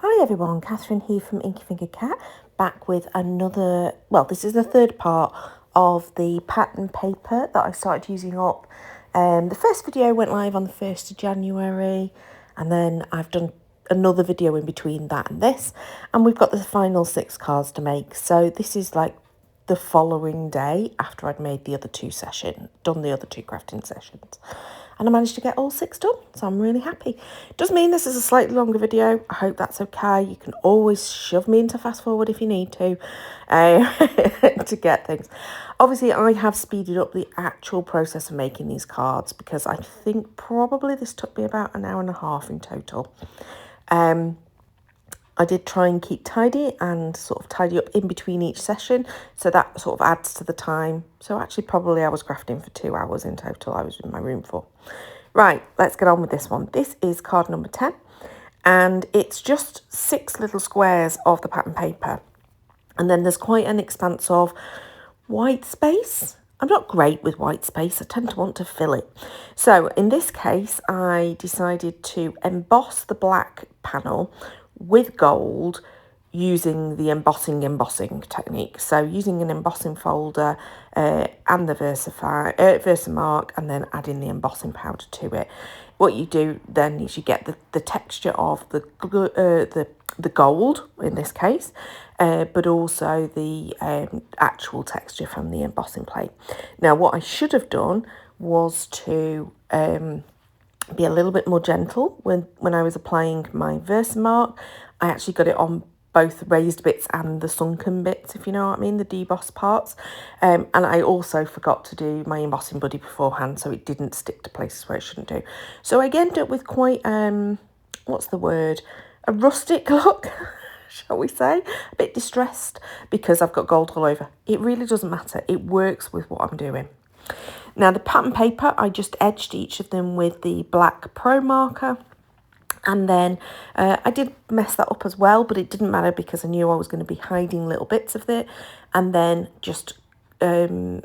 Hi everyone, Catherine here from Inky Finger Cat, back with another, this is the third part of the pattern paper that I started using up. The first video went live on the 1st of January, and then I've done another video in between that and this, and we've got the final 6 cards to make. So this is like the following day after I'd made the other two crafting sessions. And I managed to get all 6 done, so I'm really happy. Does mean this is a slightly longer video. I hope that's okay. You can always shove me into fast forward if you need to get things. Obviously, I have speeded up the actual process of making these cards because I think probably this took me about an hour and a half in total. I did try and keep tidy and sort of tidy up in between each session, so that sort of adds to the time. So actually probably I was crafting for 2 hours in total. I was in my room for. Right, let's get on with this one. This is card number 10, and it's just 6 little squares of the pattern paper. And then there's quite an expanse of white space. I'm not great with white space. I tend to want to fill it. So in this case, I decided to emboss the black panel with gold using the embossing technique. So using an embossing folder and the Versamark, and then adding the embossing powder to it. What you do then is you get the texture of the gold in this case, but also the actual texture from the embossing plate. Now, what I should have done was to be a little bit more gentle when I was applying my Versamark. I actually got it on both raised bits and the sunken bits, if you know what I mean, the deboss parts. And I also forgot to do my embossing buddy beforehand, so it didn't stick to places where it shouldn't do. So I ended up with quite, what's the word? A rustic look, shall we say? A bit distressed because I've got gold all over. It really doesn't matter. It works with what I'm doing. Now, the pattern paper, I just edged each of them with the black Pro marker. And then I did mess that up as well, but it didn't matter because I knew I was going to be hiding little bits of it. And then just laid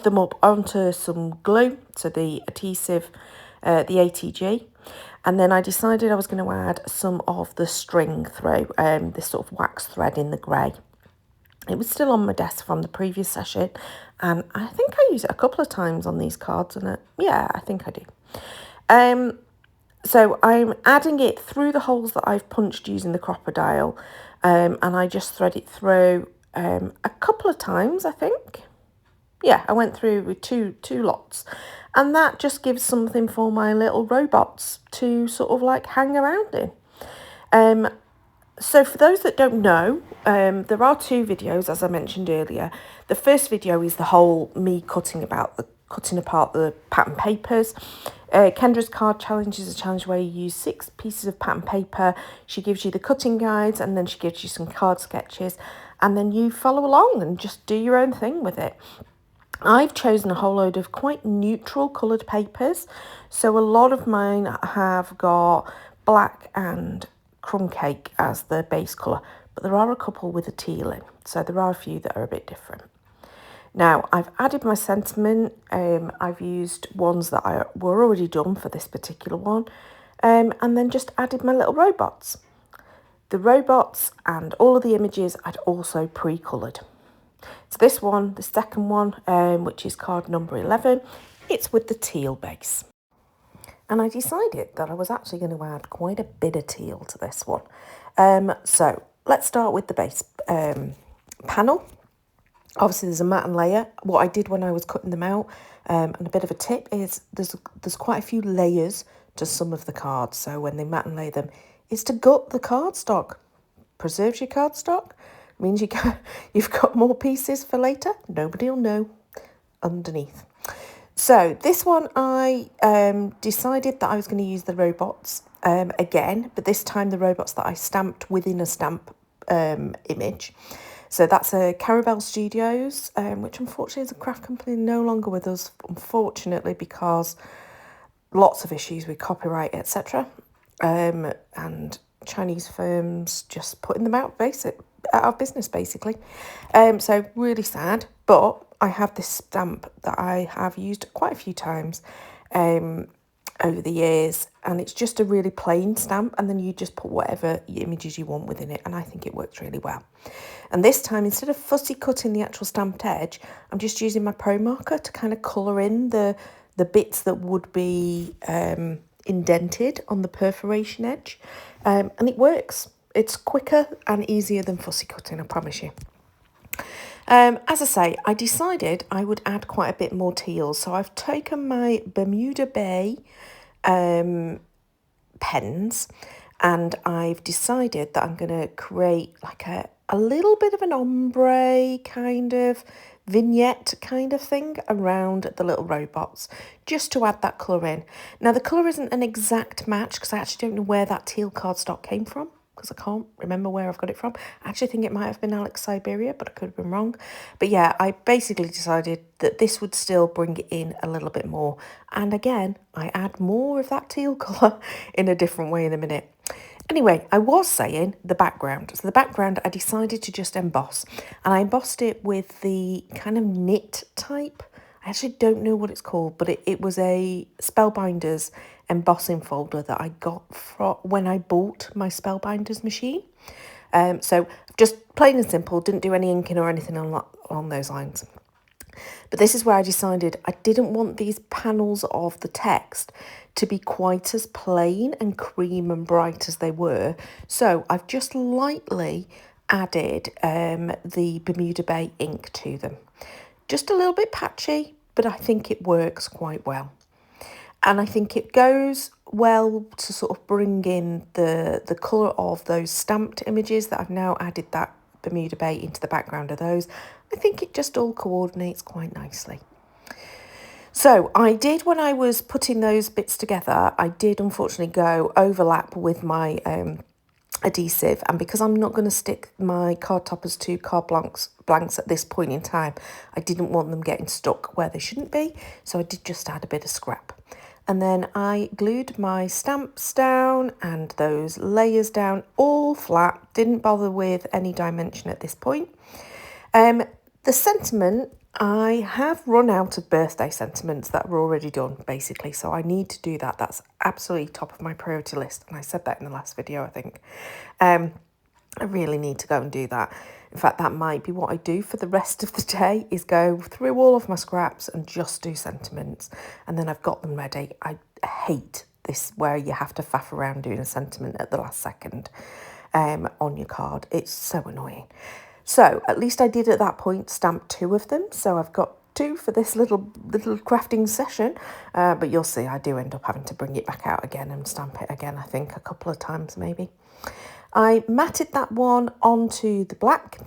them up onto some glue, so the adhesive, the ATG. And then I decided I was going to add some of the string through, this sort of wax thread in the grey. It was still on my desk from the previous session, and I think I used it a couple of times on these cards, and I think I do. So I'm adding it through the holes that I've punched using the crocodile, and I just thread it through a couple of times, I think. Yeah, I went through with two lots, and that just gives something for my little robots to sort of like hang around in. So for those that don't know, there are 2 videos, as I mentioned earlier. The first video is the whole me cutting apart the pattern papers. Kendra's card challenge is a challenge where you use 6 pieces of pattern paper. She gives you the cutting guides, and then she gives you some card sketches, and then you follow along and just do your own thing with it. I've chosen a whole load of quite neutral coloured papers. So a lot of mine have got black and crumb cake as the base colour, but there are a couple with a teal in, so there are a few that are a bit different. Now, I've added my sentiment. I've used ones that were already done for this particular one, and then just added my little robots. The robots and all of the images I'd also pre-coloured. So this one, the second one, which is card number 11, it's with the teal base. And I decided that I was actually going to add quite a bit of teal to this one. So let's start with the base panel. Obviously, there's a matte and layer. What I did when I was cutting them out, and a bit of a tip is there's quite a few layers to some of the cards. So when they matte and lay them, is to gut the cardstock. Preserves your cardstock. Means you've got more pieces for later. Nobody will know underneath. So this one, I decided that I was going to use the robots again, but this time the robots that I stamped within a stamp image. So that's a Carabel Studios, which unfortunately is a craft company no longer with us, unfortunately, because lots of issues with copyright, etc. And Chinese firms just putting them out of business, basically. So really sad, but I have this stamp that I have used quite a few times. over the years, and it's just a really plain stamp, and then you just put whatever images you want within it, and I think it works really well. And this time, instead of fussy cutting the actual stamped edge, I'm just using my Pro Marker to kind of colour in the bits that would be indented on the perforation edge, and it works. It's quicker and easier than fussy cutting, I promise you. As I say, I decided I would add quite a bit more teal. So I've taken my Bermuda Bay pens, and I've decided that I'm going to create like a little bit of an ombre kind of vignette kind of thing around the little robots, just to add that colour in. Now, the colour isn't an exact match because I actually don't know where that teal cardstock came from, because I can't remember where I've got it from. I actually think it might have been Alex Siberia, but I could have been wrong. But yeah, I basically decided that this would still bring it in a little bit more. And again, I add more of that teal colour in a different way in a minute. Anyway, I was saying the background. So the background, I decided to just emboss. And I embossed it with the kind of knit type. I actually don't know what it's called, but it was a Spellbinders embossing folder that I got from when I bought my Spellbinders machine. So just plain and simple, didn't do any inking or anything along those lines. But this is where I decided I didn't want these panels of the text to be quite as plain and cream and bright as they were. So I've just lightly added the Bermuda Bay ink to them. Just a little bit patchy, but I think it works quite well. And I think it goes well to sort of bring in the colour of those stamped images that I've now added that Bermuda Bay into the background of those. I think it just all coordinates quite nicely. So I did, when I was putting those bits together, I did unfortunately go overlap with my adhesive, and because I'm not going to stick my card toppers to card blanks at this point in time, I didn't want them getting stuck where they shouldn't be, so I did just add a bit of scrap. And then I glued my stamps down and those layers down all flat, didn't bother with any dimension at this point. The sentiment, I have run out of birthday sentiments that are already done, basically, so I need to do that. That's absolutely top of my priority list, and I said that in the last video, I think. I really need to go and do that. In fact, that might be what I do for the rest of the day, is go through all of my scraps and just do sentiments, and then I've got them ready. I hate this where you have to faff around doing a sentiment at the last second on your card. It's so annoying. So at least I did at that point stamp 2 of them. So I've got 2 for this little crafting session. But you'll see I do end up having to bring it back out again and stamp it again, I think, a couple of times maybe. I matted that one onto the black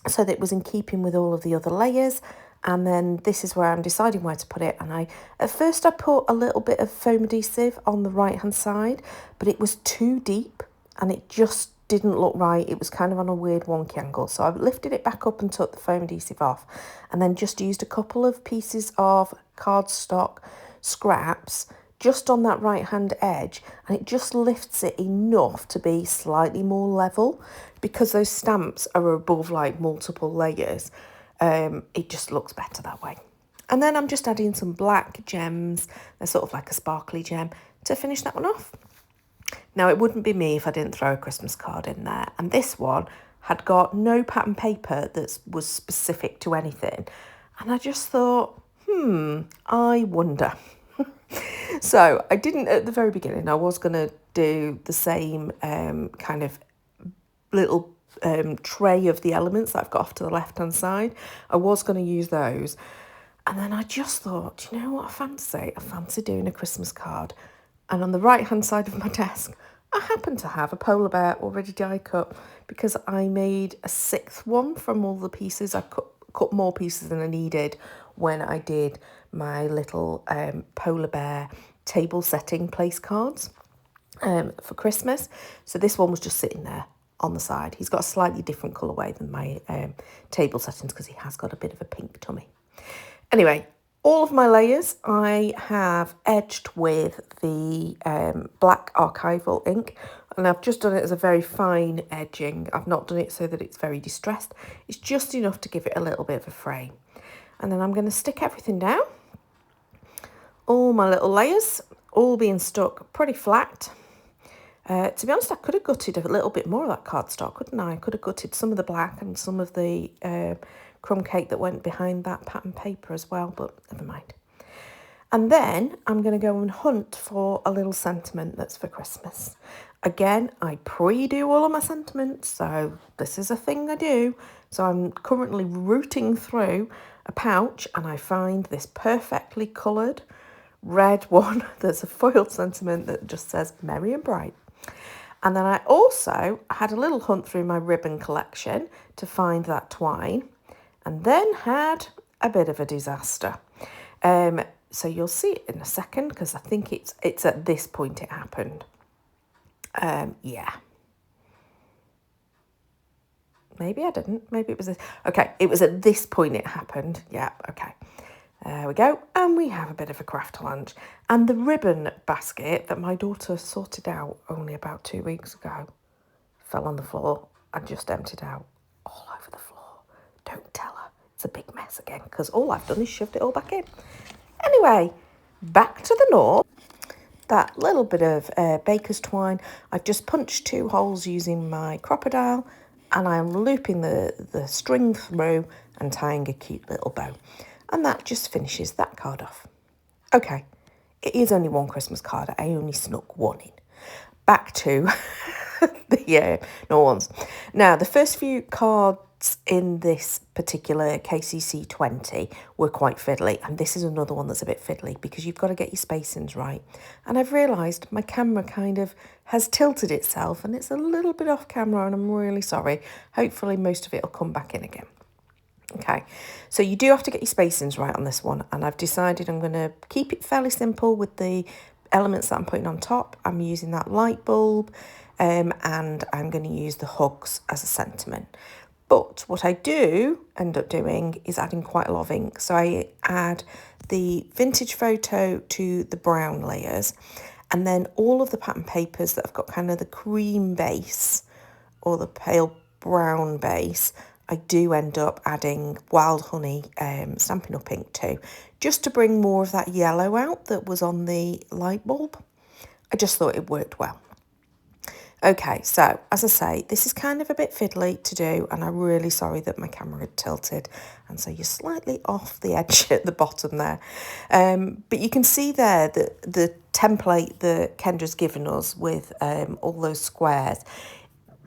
so that it was in keeping with all of the other layers. And then this is where I'm deciding where to put it. And at first I put a little bit of foam adhesive on the right hand side, but it was too deep and it just didn't look right. It was kind of on a weird wonky angle. So I lifted it back up and took the foam adhesive off, and then just used a couple of pieces of cardstock scraps just on that right hand edge, and it just lifts it enough to be slightly more level, because those stamps are above like multiple layers. It just looks better that way. And then I'm just adding some black gems. They're sort of like a sparkly gem to finish that one off. Now, it wouldn't be me if I didn't throw a Christmas card in there. And this one had got no pattern paper that was specific to anything. And I just thought, I wonder. So I didn't at the very beginning. I was going to do the same kind of little tray of the elements that I've got off to the left-hand side. I was going to use those. And then I just thought, you know what I fancy? I fancy doing a Christmas card. And on the right-hand side of my desk, I happen to have a polar bear already die cut, because I made a 6th one from all the pieces. I cut more pieces than I needed when I did my little polar bear table setting place cards for Christmas. So this one was just sitting there on the side. He's got a slightly different colourway than my table settings, because he has got a bit of a pink tummy. Anyway, all of my layers I have edged with the black archival ink, and I've just done it as a very fine edging. I've not done it so that it's very distressed. It's just enough to give it a little bit of a frame. And then I'm going to stick everything down, all my little layers, all being stuck pretty flat. To be honest, I could have gutted a little bit more of that cardstock, couldn't I? I could have gutted some of the black and some of the crumb cake that went behind that pattern paper as well, but never mind. And then I'm going to go and hunt for a little sentiment that's for Christmas. Again, I pre-do all of my sentiments, so this is a thing I do. So I'm currently rooting through a pouch and I find this perfectly coloured red one that's a foiled sentiment that just says Merry and Bright. And then I also had a little hunt through my ribbon collection to find that twine, and then had a bit of a disaster. So you'll see it in a second, because I think it's at this point it happened. Yeah. Maybe I didn't. Maybe it was this. Okay, it was at this point it happened. Yeah, okay. There we go. And we have a bit of a craft lunch. And the ribbon basket that my daughter sorted out only about 2 weeks ago fell on the floor and just emptied out all over the floor. Don't tell her. It's a big mess again, because all I've done is shoved it all back in. Anyway, back to the north. That little bit of baker's twine, I've just punched 2 holes using my crocodile, and I'm looping the string through and tying a cute little bow. And that just finishes that card off. Okay, it is only one Christmas card. I only snuck one in. Back to the no ones. Now, the first few cards in this particular KCC 20 were quite fiddly, and this is another one that's a bit fiddly because you've got to get your spacings right. And I've realised my camera kind of has tilted itself and it's a little bit off camera, and I'm really sorry. Hopefully most of it will come back in again. Okay, so you do have to get your spacings right on this one, and I've decided I'm going to keep it fairly simple with the elements that I'm putting on top. I'm using that light bulb, and I'm going to use the hugs as a sentiment. But what I do end up doing is adding quite a lot of ink. So I add the vintage photo to the brown layers, and then all of the pattern papers that have got kind of the cream base or the pale brown base, I do end up adding Wild Honey Stampin' Up! Ink too, just to bring more of that yellow out that was on the light bulb. I just thought it worked well. Okay, so as I say, this is kind of a bit fiddly to do, and I'm really sorry that my camera had tilted, and so you're slightly off the edge at the bottom there. But you can see there that the template that Kendra's given us with all those squares,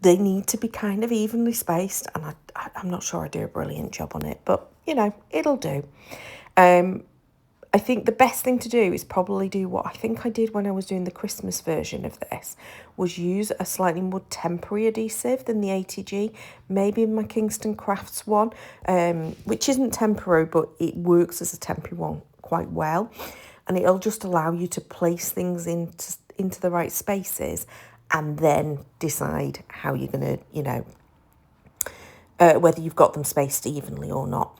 they need to be kind of evenly spaced, and I'm not sure I do a brilliant job on it, but, you know, it'll do. I think the best thing to do is probably do what I think I did when I was doing the Christmas version of this, was use a slightly more temporary adhesive than the ATG, maybe my Kingston Crafts one, which isn't temporary, but it works as a temporary one quite well, and it'll just allow you to place things into the right spaces, and then decide how you're going to, you know, whether you've got them spaced evenly or not.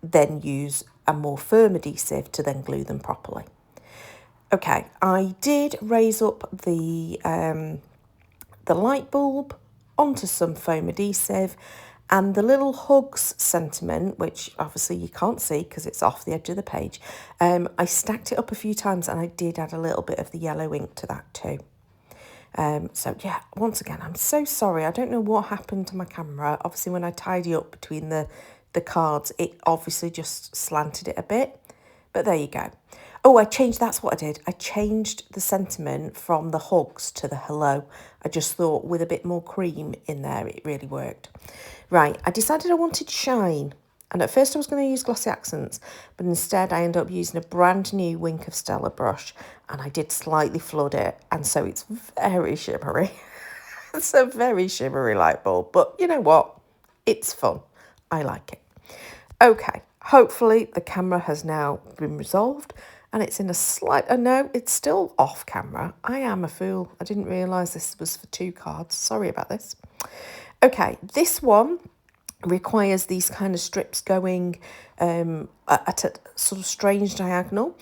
Then use a more firm adhesive to then glue them properly. Okay, I did raise up the light bulb onto some foam adhesive, and the little hugs sentiment, which obviously you can't see because it's off the edge of the page, I stacked it up a few times, and I did add a little bit of the yellow ink to that too. So yeah, once again, I'm so sorry. I don't know what happened to my camera. Obviously, when I tidy up between the cards, it obviously just slanted it a bit. But there you go. Oh, that's what I did. I changed the sentiment from the hugs to the hello. I just thought with a bit more cream in there, it really worked. Right, I decided I wanted shine. And at first I was going to use glossy accents, but instead I ended up using a brand new Wink of Stella brush, and I did slightly flood it, and so it's very shimmery. It's a very shimmery light bulb, but you know what? It's fun. I like it. Okay, hopefully the camera has now been resolved, and it's in a slight... no, it's still off camera. I am a fool. I didn't realise this was for 2 cards. Sorry about this. Okay, this one requires these kind of strips going at a sort of strange diagonal.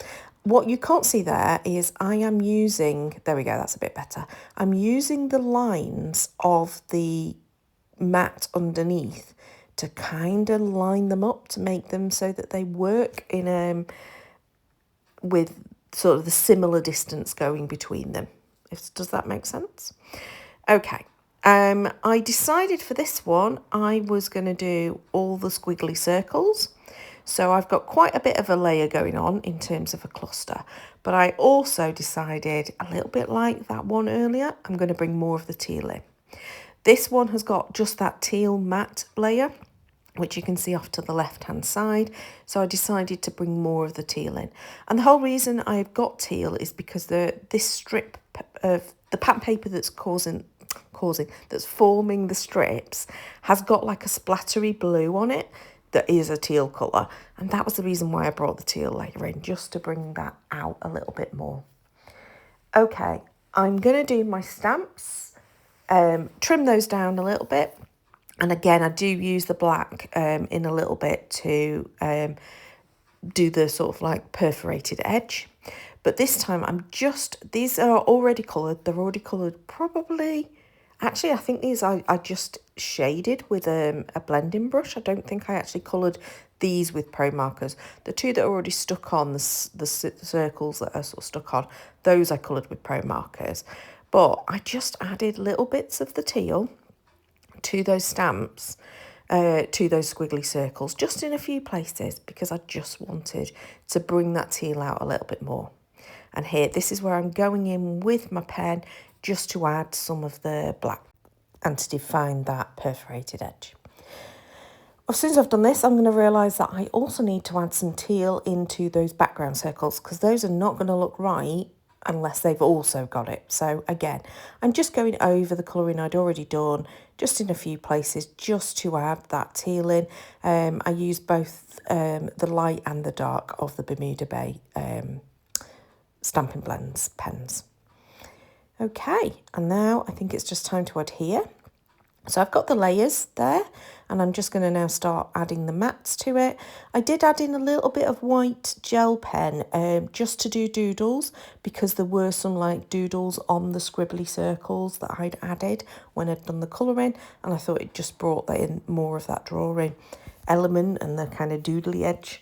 What you can't see there is I am using, there we go, that's a bit better. I'm using the lines of the mat underneath to kind of line them up to make them so that they work in with sort of the similar distance going between them. Does that make sense? Okay. I decided for this one I was going to do all the squiggly circles. So I've got quite a bit of a layer going on in terms of a cluster. But I also decided, a little bit like that one earlier, I'm going to bring more of the teal in. This one has got just that teal matte layer, which you can see off to the left-hand side. So I decided to bring more of the teal in. And the whole reason I've got teal is because this strip of the pattern paper that's that's forming the strips has got like a splattery blue on it that is a teal colour. And that was the reason why I brought the teal layer in, just to bring that out a little bit more. Okay, I'm going to do my stamps, trim those down a little bit. And again, I do use the black in a little bit to do the sort of like perforated edge. But this time these are already coloured. They're already coloured probably, actually I think these I just shaded with a blending brush. I don't think I actually coloured these with Pro Markers. The two that are already stuck on, the circles that are sort of stuck on, those I coloured with Pro Markers. But I just added little bits of the teal to those stamps, to those squiggly circles, just in a few places, because I just wanted to bring that teal out a little bit more. And here, this is where I'm going in with my pen just to add some of the black and to define that perforated edge. As soon as I've done this, I'm going to realise that I also need to add some teal into those background circles, because those are not going to look right unless they've also got it. So again, I'm just going over the colouring I'd already done, just in a few places, just to add that teal in. I use both the light and the dark of the Bermuda Bay Stampin' Blends pens. Okay, and now I think it's just time to adhere. So I've got the layers there, and I'm just going to now start adding the mats to it. I did add in a little bit of white gel pen just to do doodles, because there were some like doodles on the scribbly circles that I'd added when I'd done the colouring, and I thought it just brought in more of that drawing element and the kind of doodly edge.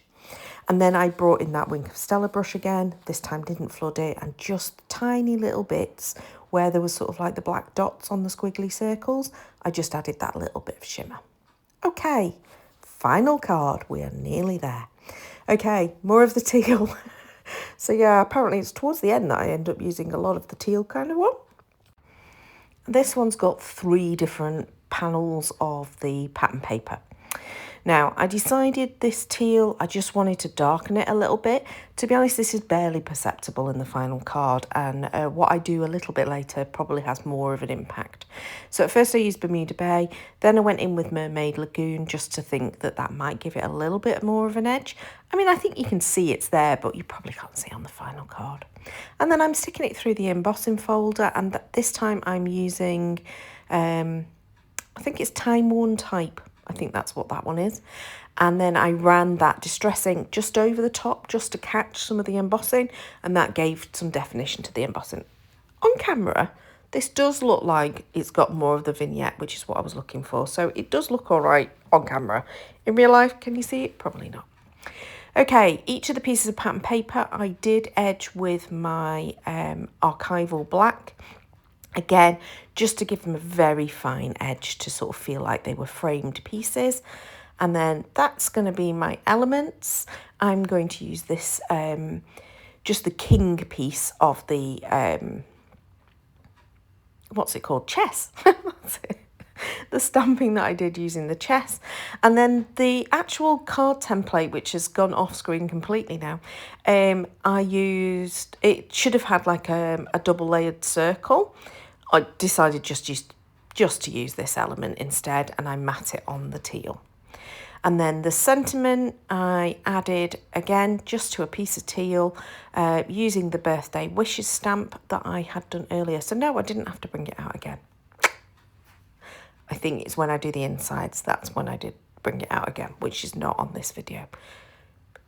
And then I brought in that Wink of Stella brush again. This time didn't flood it, and just tiny little bits where there was sort of like the black dots on the squiggly circles, I just added that little bit of shimmer. Okay, final card. We are nearly there. Okay, more of the teal. So yeah, apparently it's towards the end that I end up using a lot of the teal kind of one. This one's got 3 different panels of the pattern paper. Now, I decided this teal, I just wanted to darken it a little bit. To be honest, this is barely perceptible in the final card, and what I do a little bit later probably has more of an impact. So at first I used Bermuda Bay, then I went in with Mermaid Lagoon just to think that that might give it a little bit more of an edge. I mean, I think you can see it's there, but you probably can't see on the final card. And then I'm sticking it through the embossing folder, and this time I'm using, I think it's Time Worn Type. I think that's what that one is. And then I ran that Distress ink just over the top just to catch some of the embossing, and that gave some definition to the embossing. On camera, this does look like it's got more of the vignette, which is what I was looking for. So it does look all right on camera. In real life, can you see it? Probably not. Okay, each of the pieces of pattern paper I did edge with my archival black. Again, just to give them a very fine edge to sort of feel like they were framed pieces. And then that's going to be my elements. I'm going to use this, just the king piece of the, what's it called? Chess. That's it. The stamping that I did using the chess. And then the actual card template, which has gone off screen completely now, I used, it should have had like a double layered circle. I decided just to use this element instead, and I mat it on the teal. And then the sentiment I added again just to a piece of teal using the birthday wishes stamp that I had done earlier. So no, I didn't have to bring it out again. I think it's when I do the insides, that's when I did bring it out again, which is not on this video.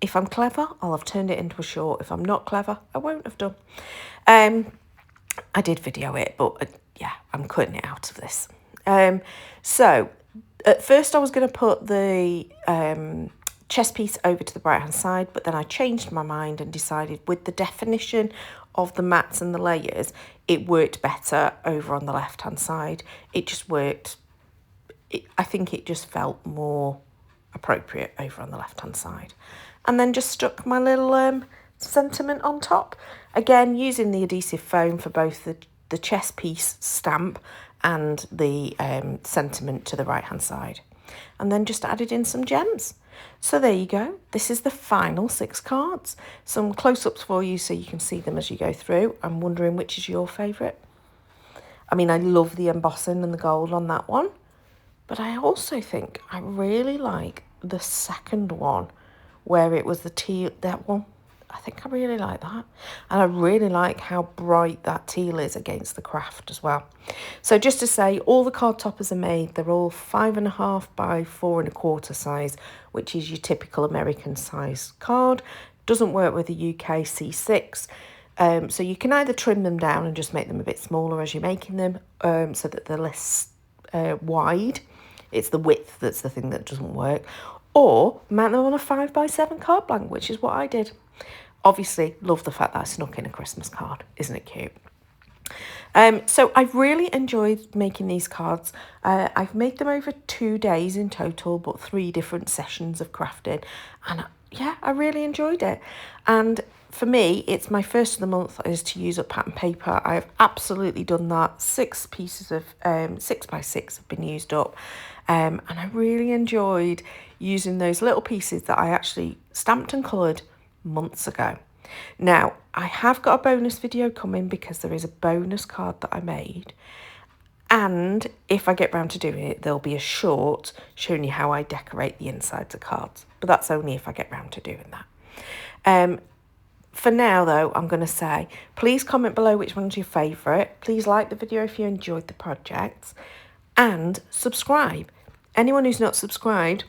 If I'm clever, I'll have turned it into a short. If I'm not clever, I won't have done. I did video it, but yeah, I'm cutting it out of this. So at first I was going to put the chess piece over to the right hand side, but then I changed my mind and decided with the definition of the mats and the layers, it worked better over on the left hand side. It just worked, I think it just felt more appropriate over on the left hand side. And then just stuck my little sentiment on top. Again, using the adhesive foam for both the chess piece stamp and the sentiment to the right hand side. And then just added in some gems. So there you go. This is the final 6 cards. Some close-ups for you so you can see them as you go through. I'm wondering which is your favourite. I mean, I love the embossing and the gold on that one. But I also think I really like the second one where it was the teal, that one. I think I really like that. And I really like how bright that teal is against the craft as well. So just to say, all the card toppers are made. They're all 5.5 by 4 1/4 size, which is your typical American size card. Doesn't work with the UK C6. So you can either trim them down and just make them a bit smaller as you're making them, so that they're less wide. It's the width that's the thing that doesn't work. Or mount them on a 5 by 7 card blank, which is what I did. Obviously, love the fact that I snuck in a Christmas card. Isn't it cute? So I've really enjoyed making these cards. I've made them over 2 days in total, but 3 different sessions of crafting. And yeah, I really enjoyed it. And for me, it's my first of the month is to use up pattern paper. I've absolutely done that. 6 pieces of 6 by 6 have been used up. And I really enjoyed using those little pieces that I actually stamped and coloured months ago. Now, I have got a bonus video coming because there is a bonus card that I made. And if I get round to doing it, there'll be a short showing you how I decorate the insides of cards. But that's only if I get round to doing that. For now, though, I'm going to say, please comment below which one's your favourite. Please like the video if you enjoyed the projects. And subscribe. Anyone who's not subscribed,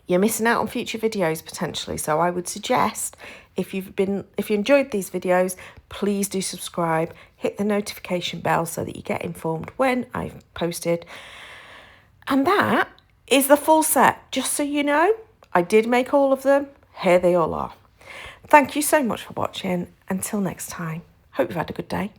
you're missing out on future videos potentially. So I would suggest if you enjoyed these videos, please do subscribe, hit the notification bell so that you get informed when I've posted. And that is the full set. Just so you know, I did make all of them. Here they all are. Thank you so much for watching. Until next time, hope you've had a good day.